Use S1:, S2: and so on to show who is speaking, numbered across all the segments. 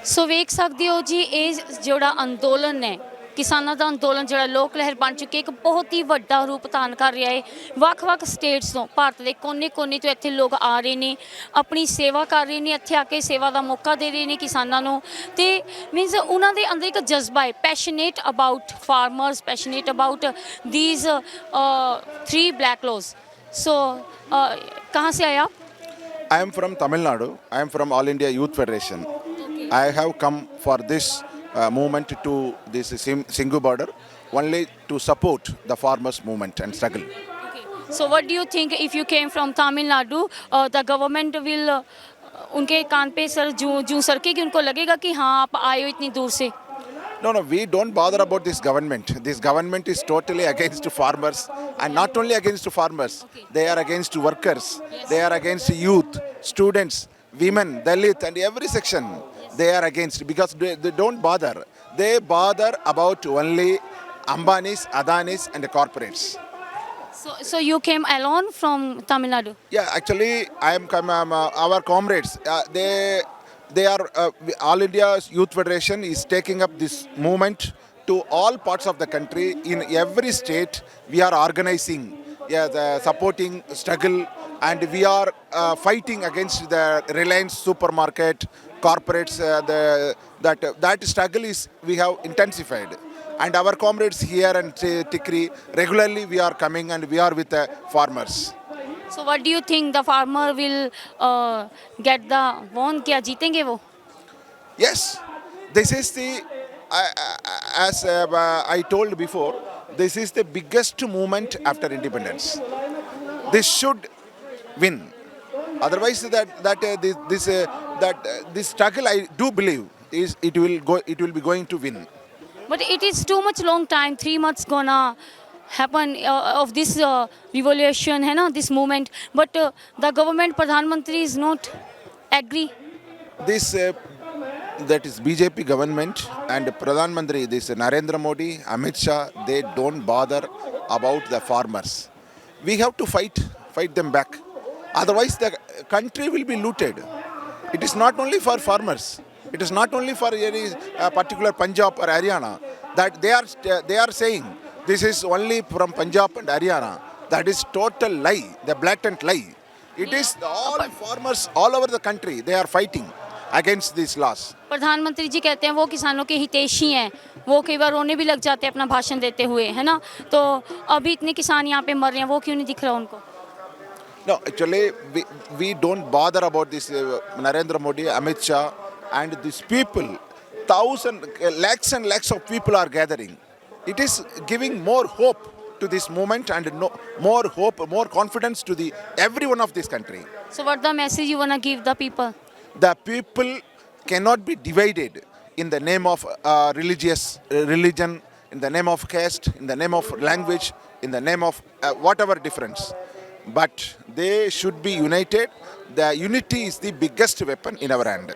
S1: ਸੋ ਵੇਖ ਸਕਦੇ ਹੋ ਜੀ, ਇਹ ਜਿਹੜਾ ਅੰਦੋਲਨ ਹੈ, ਕਿਸਾਨਾਂ ਦਾ ਅੰਦੋਲਨ ਜਿਹੜਾ ਲੋਕ ਲਹਿਰ ਬਣ ਚੁੱਕੀ, ਇੱਕ ਬਹੁਤ ਹੀ ਵੱਡਾ ਰੂਪ ਧਾਰਨ ਕਰ ਰਿਹਾ ਹੈ। ਵੱਖ-ਵੱਖ ਸਟੇਟਸ ਤੋਂ, ਭਾਰਤ ਦੇ ਕੋਨੇ-ਕੋਨੇ ਤੋਂ ਇੱਥੇ ਲੋਕ ਆ ਰਹੇ ਨੇ, ਆਪਣੀ ਸੇਵਾ ਕਰ ਰਹੇ ਨੇ, ਇੱਥੇ ਆ ਕੇ ਸੇਵਾ ਦਾ ਮੌਕਾ ਦੇ ਰਹੇ ਨੇ ਕਿਸਾਨਾਂ ਨੂੰ। ਤੇ ਮੀਨਸ ਉਹਨਾਂ ਦੇ ਅੰਦਰ ਇੱਕ ਜਜ਼ਬਾ ਹੈ, passionate about farmers, passionate about these 3 black laws. So कहाँ से आए आप?
S2: I am from Tamil Nadu. I am from All India Youth Federation. I have come for this movement to this Singhu border only to support the farmers' movement and struggle.
S1: Okay. So what do you think if you came from Tamil Nadu, the government will उनके कान पे sir जूं सरकेगी, उनको लगेगा कि हाँ आप आए हो इतनी दूर से?
S2: No, we don't bother about this government. This government is totally against farmers, and not only against farmers.
S1: Okay.
S2: They are against workers.
S1: Yes.
S2: They are against youth, students, women, Dalit, and every section.
S1: Yes.
S2: They are against because they don't bother. They bother about only Ambanis, Adanis, and the corporates.
S1: So you came alone from Tamil Nadu?
S2: Yeah, actually, our comrades. They are All India Youth Federation is taking up this movement to all parts of the country. In every state, we are organizing, the supporting struggle, and we are fighting against the Reliance supermarket corporates. That struggle is we have intensified. And our comrades here and Tikri, regularly we are coming and we are with the farmers.
S1: So what do you think, the farmer will get the won? क्या जीतेंगे वो?
S2: Yes, this is the, as I told before, this is the biggest movement after independence. This should win. Otherwise, this struggle, I do believe, it will be going to win.
S1: But it is too much long time, 3 months gonna happen of this revolution, है ना, this movement. But the government, Pradhan Mantri is not agree.
S2: This that is BJP government and Pradhan Mantri, this Narendra Modi, Amit Shah, they don't bother about the farmers. We have to fight them back. Otherwise, the country will be looted. It is not only for farmers. It is not only for any particular Punjab or Haryana. That they are saying this is only from Punjab and Haryana. That is total lie, the blatant lie. It is all farmers all over the country. They are fighting against these laws.
S1: प्रधानमंत्री जी कहते हैं वो किसानों के हितैषी हैं, वो कई बार रोने भी लग जाते हैं अपना भाषण देते हुए, है ना। तो अभी इतने किसान यहाँ पे मर रहे हैं, वो क्यों नहीं दिख रहा उनको?
S2: No, actually we don't bother about this Narendra Modi, Amit Shah, and these people. Lakhs and lakhs of people are gathering. It is giving more hope to this movement and more hope, more confidence to everyone of this country.
S1: So what the message you wanna give the people?
S2: The people cannot be divided in the name of religion, in the name of caste, in the name of language, in the name of whatever difference. But they should be united. The unity is the biggest weapon in our hand.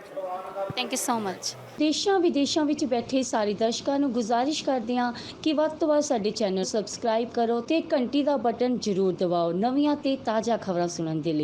S1: Thank you so much. ਦੇਸ਼ਾਂ ਵਿਦੇਸ਼ਾਂ ਵਿੱਚ ਬੈਠੇ ਸਾਰੇ ਦਰਸ਼ਕਾਂ ਨੂੰ ਗੁਜ਼ਾਰਿਸ਼ ਕਰਦੇ ਹਾਂ ਕਿ ਵੱਧ ਤੋਂ ਵੱਧ ਸਾਡੇ ਚੈਨਲ ਸਬਸਕ੍ਰਾਈਬ ਕਰੋ ਤੇ ਘੰਟੀ ਦਾ ਬਟਨ ਜ਼ਰੂਰ ਦਬਾਓ ਨਵੀਆਂ ਤੇ ਤਾਜ਼ਾ ਖਬਰਾਂ ਸੁਣਨ ਦੇ ਲਈ।